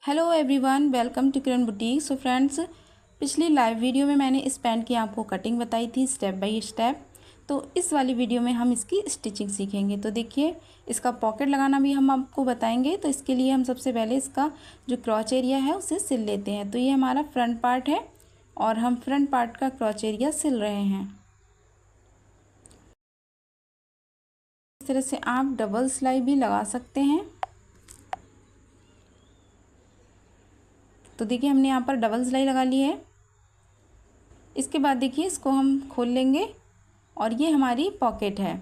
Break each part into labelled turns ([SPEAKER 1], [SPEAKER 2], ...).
[SPEAKER 1] Hello everyone, welcome to Kiran boutique. So friends, पिछली live video में मैंने इस पैंट की आपको कटिंग बताई थी स्टेप बाय स्टेप। तो इस वाली वीडियो में हम इसकी स्टिचिंग सीखेंगे। तो देखिए, इसका पॉकेट लगाना भी हम आपको बताएंगे। तो इसके लिए हम सबसे पहले इसका जो क्रॉच एरिया है उसे सिल लेते हैं। तो ये हमारा फ्रंट पार्ट है और हम फ्रंट पार्ट का क्रॉच एरिया सिल रहे हैं। इस तरह से आप डबल सिलाई भी लगा सकते हैं। तो देखिए, हमने यहाँ पर डबल सिलाई लगा ली है। इसके बाद देखिए, इसको हम खोल लेंगे और ये हमारी पॉकेट है।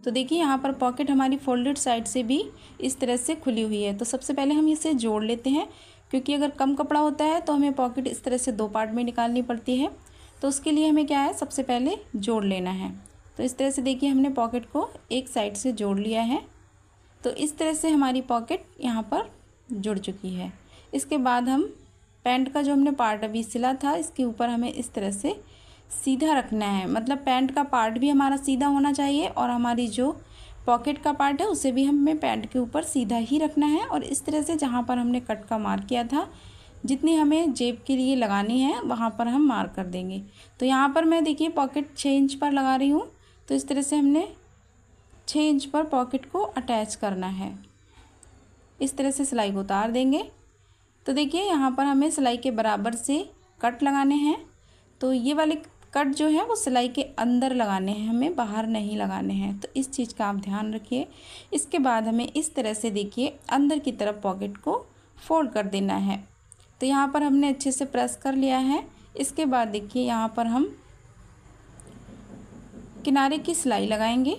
[SPEAKER 1] तो देखिए, यहाँ पर पॉकेट हमारी फोल्डेड साइड से भी इस तरह से खुली हुई है। तो सबसे पहले हम इसे जोड़ लेते हैं, क्योंकि अगर कम कपड़ा होता है तो हमें पॉकेट इस तरह से दो पार्ट में निकालनी पड़ती है। तो उसके लिए हमें क्या है, सबसे पहले जोड़ लेना है। तो इस तरह से देखिए, हमने पॉकेट को एक साइड से जोड़ लिया है। तो इस तरह से हमारी पॉकेट यहाँ पर जुड़ चुकी है। इसके बाद हम पैंट का जो हमने पार्ट अभी सिला था, इसके ऊपर हमें इस तरह से सीधा रखना है। मतलब पैंट का पार्ट भी हमारा सीधा होना चाहिए और हमारी जो पॉकेट का पार्ट है उसे भी हमें पैंट के ऊपर सीधा ही रखना है। और इस तरह से जहाँ पर हमने कट का मार्क किया था, जितनी हमें जेब के लिए लगानी है वहाँ पर हम मार्क कर देंगे। तो यहाँ पर मैं देखिए पॉकेट 6 इंच पर लगा रही हूँ। तो इस तरह से हमने 6 इंच पर पॉकेट को अटैच करना है। इस तरह से सिलाई को उतार देंगे। तो देखिए, यहाँ पर हमें सिलाई के बराबर से कट लगाने हैं। तो ये वाले कट जो है वो सिलाई के अंदर लगाने हैं, हमें बाहर नहीं लगाने हैं। तो इस चीज़ का आप ध्यान रखिए। इसके बाद हमें इस तरह से देखिए अंदर की तरफ पॉकेट को फोल्ड कर देना है। तो यहाँ पर हमने अच्छे से प्रेस कर लिया है। इसके बाद देखिए, यहाँ पर हम किनारे की सिलाई लगाएंगे।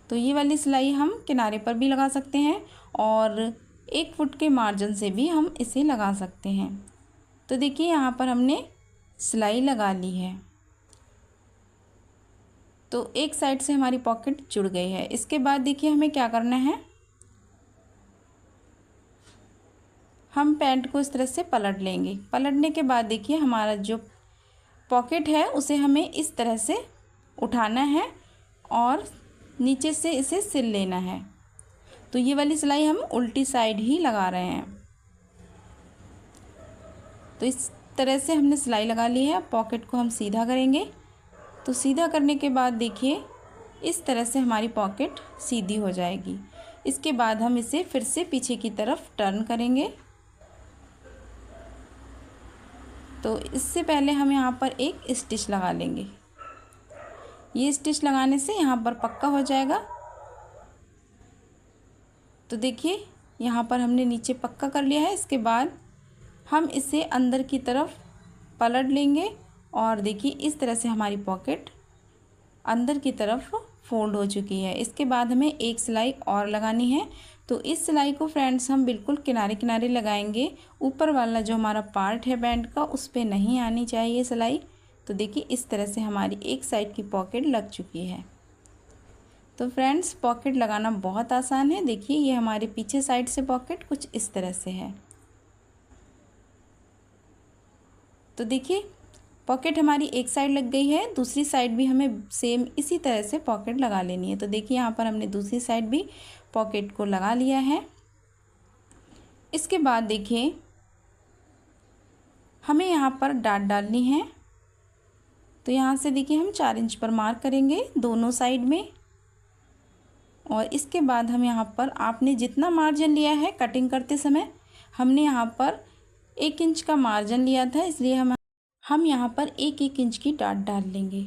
[SPEAKER 1] तो ये वाली सिलाई हम किनारे पर भी लगा सकते हैं और 1 फुट के मार्जिन से भी हम इसे लगा सकते हैं। तो देखिए, यहाँ पर हमने सिलाई लगा ली है। तो एक साइड से हमारी पॉकेट जुड़ गई है। इसके बाद देखिए, हमें क्या करना है, हम पैंट को इस तरह से पलट लेंगे। पलटने के बाद देखिए, हमारा जो पॉकेट है उसे हमें इस तरह से उठाना है और नीचे से इसे सिल लेना है। तो ये वाली सिलाई हम उल्टी साइड ही लगा रहे हैं। तो इस तरह से हमने सिलाई लगा ली है। पॉकेट को हम सीधा करेंगे। तो सीधा करने के बाद देखिए, इस तरह से हमारी पॉकेट सीधी हो जाएगी। इसके बाद हम इसे फिर से पीछे की तरफ टर्न करेंगे। तो इससे पहले हम यहाँ पर एक स्टिच लगा लेंगे। ये स्टिच लगाने से यहाँ पर पक्का हो जाएगा। तो देखिए, यहाँ पर हमने नीचे पक्का कर लिया है। इसके बाद हम इसे अंदर की तरफ पलट लेंगे और देखिए, इस तरह से हमारी पॉकेट अंदर की तरफ फोल्ड हो चुकी है। इसके बाद हमें एक सिलाई और लगानी है। तो इस सिलाई को फ्रेंड्स हम बिल्कुल किनारे किनारे लगाएंगे। ऊपर वाला जो हमारा पार्ट है पैंट का, उस पर नहीं आनी चाहिए सिलाई। तो देखिए, इस तरह से हमारी एक साइड की पॉकेट लग चुकी है। तो फ्रेंड्स, पॉकेट लगाना बहुत आसान है। देखिए, ये हमारे पीछे साइड से पॉकेट कुछ इस तरह से है। तो देखिए, पॉकेट हमारी एक साइड लग गई है। दूसरी साइड भी हमें सेम इसी तरह से पॉकेट लगा लेनी है। तो देखिए, यहाँ पर हमने दूसरी साइड भी पॉकेट को लगा लिया है। इसके बाद देखिए, हमें यहाँ पर डाट डालनी है। तो यहाँ से देखिए, हम 4 इंच पर मार्क करेंगे दोनों साइड में। और इसके बाद हम यहाँ पर, आपने जितना मार्जिन लिया है कटिंग करते समय, हमने यहाँ पर 1 इंच का मार्जिन लिया था, इसलिए हम यहाँ पर 1-1 इंच की डाट डाल लेंगे।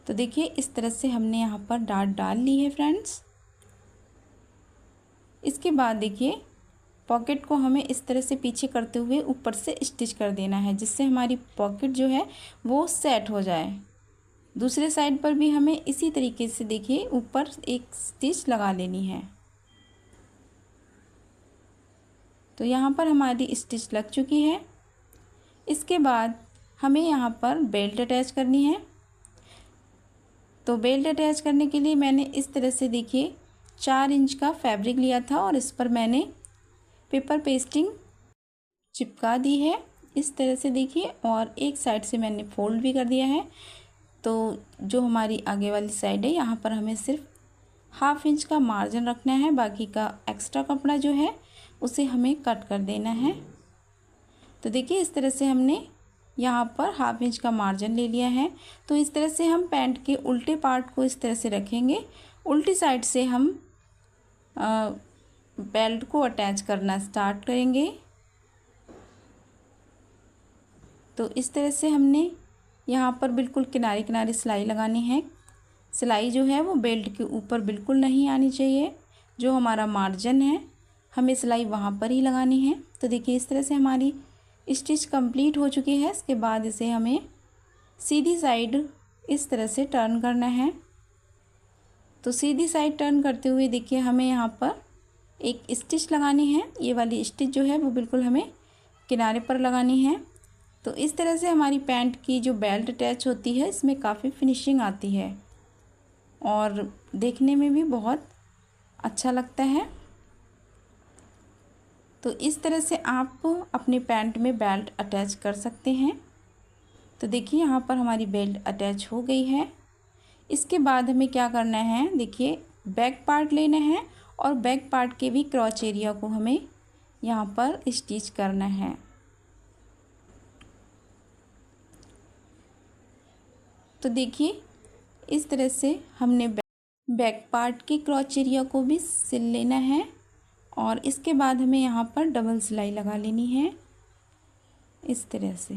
[SPEAKER 1] तो देखिए, इस तरह से हमने यहाँ पर डाट डाल ली है फ्रेंड्स। इसके बाद देखिए, पॉकेट को हमें इस तरह से पीछे करते हुए ऊपर से स्टिच कर देना है, जिससे हमारी पॉकेट जो है वो सेट हो जाए। दूसरे साइड पर भी हमें इसी तरीके से देखिए ऊपर एक स्टिच लगा लेनी है। तो यहाँ पर हमारी स्टिच लग चुकी है। इसके बाद हमें यहाँ पर बेल्ट अटैच करनी है। तो बेल्ट अटैच करने के लिए मैंने इस तरह से देखिए 4 इंच का फैब्रिक लिया था और इस पर मैंने पेपर पेस्टिंग चिपका दी है इस तरह से देखिए, और एक साइड से मैंने फोल्ड भी कर दिया है। तो जो हमारी आगे वाली साइड है, यहाँ पर हमें सिर्फ हाफ इंच का मार्जिन रखना है, बाकी का एक्स्ट्रा कपड़ा जो है उसे हमें कट कर देना है। तो देखिए इस तरह से हमने यहाँ पर हाफ इंच का मार्जिन ले लिया है। तो इस तरह से हम पैंट के उल्टे पार्ट को इस तरह से रखेंगे, उल्टी साइड से हम बेल्ट को अटैच करना स्टार्ट करेंगे। तो इस तरह से हमने यहाँ पर बिल्कुल किनारे किनारे सिलाई लगानी है। सिलाई जो है वो बेल्ट के ऊपर बिल्कुल नहीं आनी चाहिए, जो हमारा मार्जिन है हमें सिलाई वहाँ पर ही लगानी है। तो देखिए इस तरह से हमारी स्टिच कंप्लीट हो चुकी है। इसके बाद इसे हमें सीधी साइड इस तरह से टर्न करना है। तो सीधी साइड टर्न करते हुए देखिए हमें यहाँ पर एक स्टिच लगानी है। ये वाली स्टिच जो है वो बिल्कुल हमें किनारे पर लगानी है। तो इस तरह से हमारी पैंट की जो बेल्ट अटैच होती है इसमें काफ़ी फिनिशिंग आती है और देखने में भी बहुत अच्छा लगता है। तो इस तरह से आप अपने पैंट में बेल्ट अटैच कर सकते हैं। तो देखिए यहाँ पर हमारी बेल्ट अटैच हो गई है। इसके बाद हमें क्या करना है, देखिए बैक पार्ट लेना है और बैक पार्ट के भी क्रॉच एरिया को हमें यहाँ पर स्टिच करना है। तो देखिए इस तरह से हमने बैक पार्ट के क्रॉच एरिया को भी सिल लेना है और इसके बाद हमें यहाँ पर डबल सिलाई लगा लेनी है इस तरह से।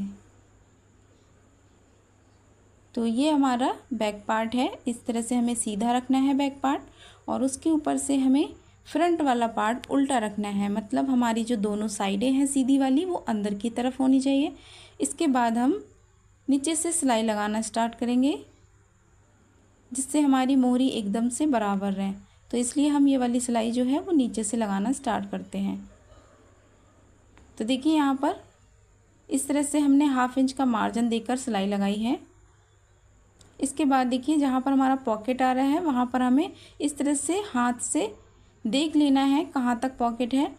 [SPEAKER 1] तो ये हमारा बैक पार्ट है, इस तरह से हमें सीधा रखना है बैक पार्ट और उसके ऊपर से हमें फ्रंट वाला पार्ट उल्टा रखना है, मतलब हमारी जो दोनों साइडें हैं सीधी वाली वो अंदर की तरफ होनी चाहिए। इसके बाद हम नीचे से सिलाई लगाना स्टार्ट करेंगे जिससे हमारी मोहरी एकदम से बराबर रहे। तो इसलिए हम ये वाली सिलाई जो है वो नीचे से लगाना स्टार्ट करते हैं। तो देखिए यहाँ पर इस तरह से हमने हाफ इंच का मार्जिन देकर सिलाई लगाई है। इसके बाद देखिए जहाँ पर हमारा पॉकेट आ रहा है वहाँ पर हमें इस तरह से हाथ से देख लेना है कहाँ तक पॉकेट है।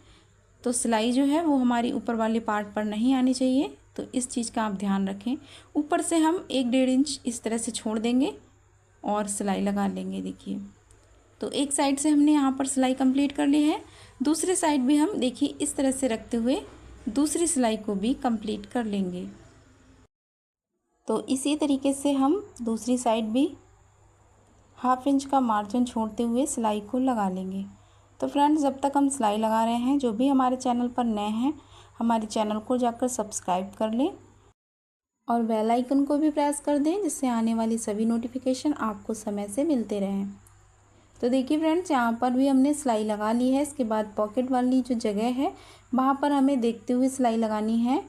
[SPEAKER 1] तो सिलाई जो है वो हमारी ऊपर वाले पार्ट पर नहीं आनी चाहिए, तो इस चीज़ का आप ध्यान रखें। ऊपर से हम 1-1.5 इंच इस तरह से छोड़ देंगे और सिलाई लगा लेंगे। देखिए तो एक साइड से हमने यहाँ पर सिलाई कंप्लीट कर ली है, दूसरे साइड भी हम देखिए इस तरह से रखते हुए दूसरी सिलाई को भी कंप्लीट कर लेंगे। तो इसी तरीके से हम दूसरी साइड भी हाफ इंच का मार्जिन छोड़ते हुए सिलाई को लगा लेंगे। तो फ्रेंड्स जब तक हम सिलाई लगा रहे हैं, जो भी हमारे चैनल पर नए हैं हमारे चैनल को जाकर सब्सक्राइब कर लें और बेल आइकन को भी प्रेस कर दें जिससे आने वाली सभी नोटिफिकेशन आपको समय से मिलते रहें। तो देखिए फ्रेंड्स यहाँ पर भी हमने सिलाई लगा ली है। इसके बाद पॉकेट वाली जो जगह है वहाँ पर हमें देखते हुए सिलाई लगानी है।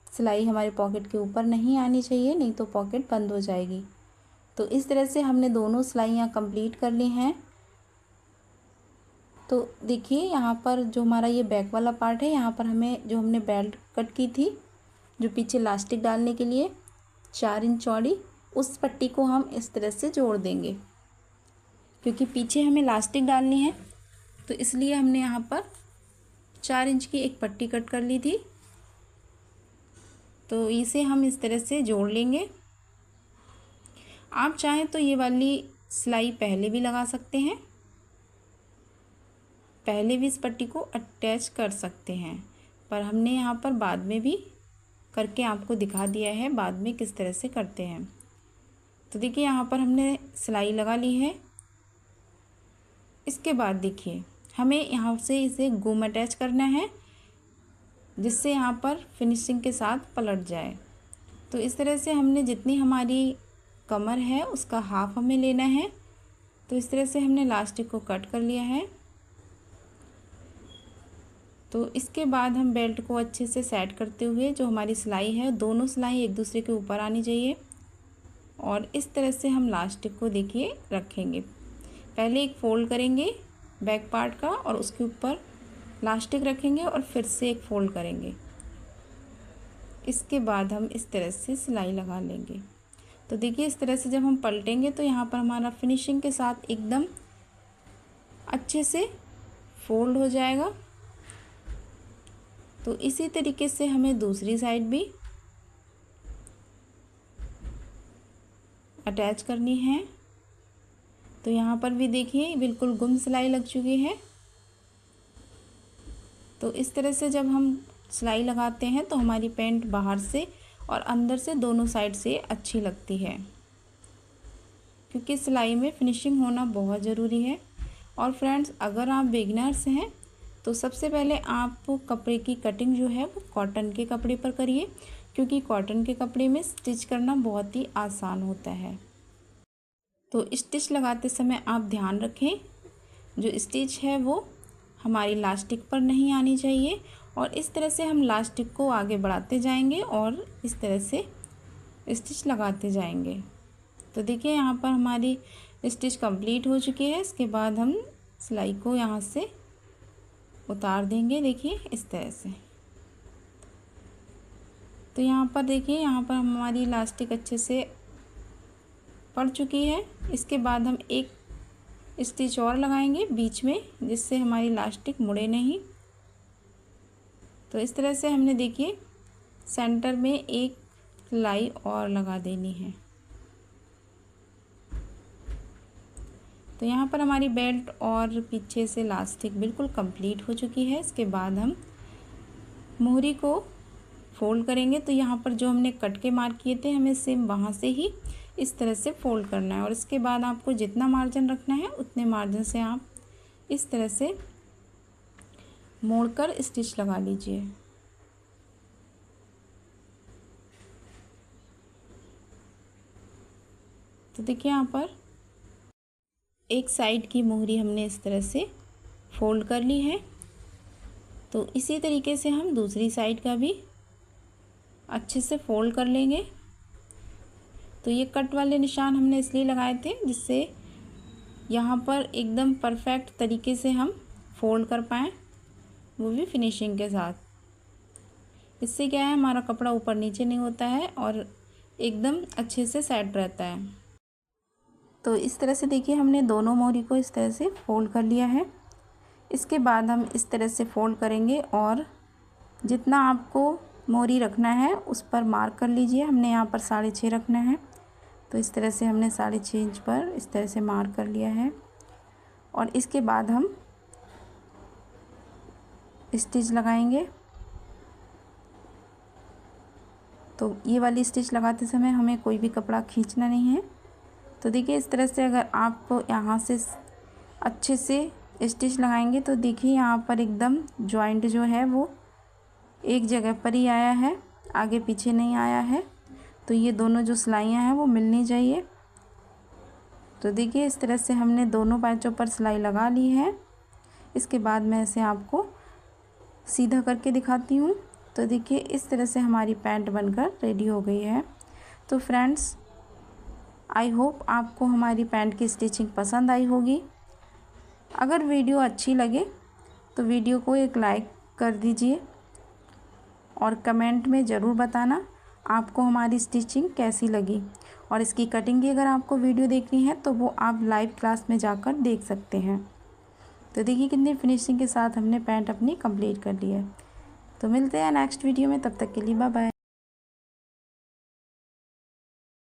[SPEAKER 1] सिलाई हमारे पॉकेट के ऊपर नहीं आनी चाहिए, नहीं तो पॉकेट बंद हो जाएगी। तो इस तरह से हमने दोनों सिलाइयाँ कंप्लीट कर ली हैं। तो देखिए यहाँ पर जो हमारा ये बैक वाला पार्ट है, यहाँ पर हमें जो हमने बेल्ट कट की थी जो पीछे इलास्टिक डालने के लिए 4 इंच चौड़ी, उस पट्टी को हम इस तरह से जोड़ देंगे क्योंकि पीछे हमें इलास्टिक डालनी है। तो इसलिए हमने यहाँ पर 4 इंच की एक पट्टी कट कर ली थी। तो इसे हम इस तरह से जोड़ लेंगे। आप चाहें तो ये वाली सिलाई पहले भी लगा सकते हैं, पहले भी इस पट्टी को अटैच कर सकते हैं, पर हमने यहाँ पर बाद में भी करके आपको दिखा दिया है बाद में किस तरह से करते हैं। तो देखिए यहाँ पर हमने सिलाई लगा ली है। इसके बाद देखिए हमें यहाँ से इसे गुम अटैच करना है जिससे यहाँ पर फिनिशिंग के साथ पलट जाए। तो इस तरह से हमने जितनी हमारी कमर है उसका हाफ हमें लेना है। तो इस तरह से हमने इलास्टिक को कट कर लिया है। तो इसके बाद हम बेल्ट को अच्छे से सेट करते हुए जो हमारी सिलाई है दोनों सिलाई एक दूसरे के ऊपर आनी चाहिए और इस तरह से हम इलास्टिक को देखिए रखेंगे। पहले एक फ़ोल्ड करेंगे बैक पार्ट का और उसके ऊपर इलास्टिक रखेंगे और फिर से एक फ़ोल्ड करेंगे। इसके बाद हम इस तरह से सिलाई लगा लेंगे। तो देखिए इस तरह से जब हम पलटेंगे तो यहाँ पर हमारा फिनिशिंग के साथ एकदम अच्छे से फोल्ड हो जाएगा। तो इसी तरीके से हमें दूसरी साइड भी अटैच करनी है। तो यहाँ पर भी देखिए बिल्कुल गुम सिलाई लग चुकी है। तो इस तरह से जब हम सिलाई लगाते हैं तो हमारी पैंट बाहर से और अंदर से दोनों साइड से अच्छी लगती है, क्योंकि सिलाई में फिनिशिंग होना बहुत ज़रूरी है। और फ्रेंड्स, अगर आप बिगिनर्स हैं तो सबसे पहले आप कपड़े की कटिंग जो है वो कॉटन के कपड़े पर करिए, क्योंकि कॉटन के कपड़े में स्टिच करना बहुत ही आसान होता है। तो स्टिच लगाते समय आप ध्यान रखें, जो स्टिच है वो हमारी लास्टिक पर नहीं आनी चाहिए, और इस तरह से हम लास्टिक को आगे बढ़ाते जाएंगे और इस तरह से स्टिच लगाते जाएंगे। तो देखिए यहाँ पर हमारी स्टिच कंप्लीट हो चुकी है। इसके बाद हम सिलाई को यहाँ से उतार देंगे, देखिए इस तरह से। तो यहाँ पर देखिए, यहाँ पर हमारी इलास्टिक अच्छे से पड़ चुकी है। इसके बाद हम एक स्टिच और लगाएंगे बीच में, जिससे हमारी इलास्टिक मुड़े नहीं। तो इस तरह से हमने देखिए सेंटर में एक सिलाई और लगा देनी है। तो यहाँ पर हमारी बेल्ट और पीछे से इलास्टिक बिल्कुल कंप्लीट हो चुकी है। इसके बाद हम मोहरी को फोल्ड करेंगे। तो यहाँ पर जो हमने कट के मार्क किए थे, हमें सेम वहाँ से ही इस तरह से फोल्ड करना है, और इसके बाद आपको जितना मार्जिन रखना है उतने मार्जिन से आप इस तरह से मोड़कर स्टिच लगा लीजिए। तो देखिए यहाँ पर एक साइड की मोहरी हमने इस तरह से फोल्ड कर ली है। तो इसी तरीके से हम दूसरी साइड का भी अच्छे से फोल्ड कर लेंगे। तो ये कट वाले निशान हमने इसलिए लगाए थे जिससे यहाँ पर एकदम परफेक्ट तरीके से हम फोल्ड कर पाएँ, वो भी फिनिशिंग के साथ। इससे क्या है, हमारा कपड़ा ऊपर नीचे नहीं होता है और एकदम अच्छे से सेट रहता है। तो इस तरह से देखिए हमने दोनों मोहरी को इस तरह से फोल्ड कर लिया है। इसके बाद हम इस तरह से फोल्ड करेंगे और जितना आपको मोहरी रखना है उस पर मार्क कर लीजिए। हमने यहाँ पर 6.5 रखना है, तो इस तरह से हमने 6.5 इंच पर इस तरह से मार्क कर लिया है। और इसके बाद हम स्टिच लगाएंगे। तो ये वाली स्टिच लगाते समय हमें कोई भी कपड़ा खींचना नहीं है। तो देखिए इस तरह से अगर आप यहाँ से अच्छे से स्टिच लगाएंगे तो देखिए यहाँ पर एकदम जॉइंट जो है वो एक जगह पर ही आया है, आगे पीछे नहीं आया है। तो ये दोनों जो सिलाइयाँ हैं वो मिलनी चाहिए। तो देखिए इस तरह से हमने दोनों पैचों पर सिलाई लगा ली है। इसके बाद मैं इसे आपको सीधा करके दिखाती हूँ। तो देखिए इस तरह से हमारी पैंट बनकर रेडी हो गई है। तो फ्रेंड्स, आई होप आपको हमारी पैंट की स्टिचिंग पसंद आई होगी। अगर वीडियो अच्छी लगे तो वीडियो को एक लाइक कर दीजिए और कमेंट में ज़रूर बताना आपको हमारी स्टिचिंग कैसी लगी। और इसकी कटिंग की अगर आपको वीडियो देखनी है तो वो आप लाइव क्लास में जाकर देख सकते हैं। तो देखिए कितनी फिनिशिंग के साथ हमने पैंट अपनी कंप्लीट कर ली है। तो मिलते हैं नेक्स्ट वीडियो में, तब तक के लिए बाय बाय।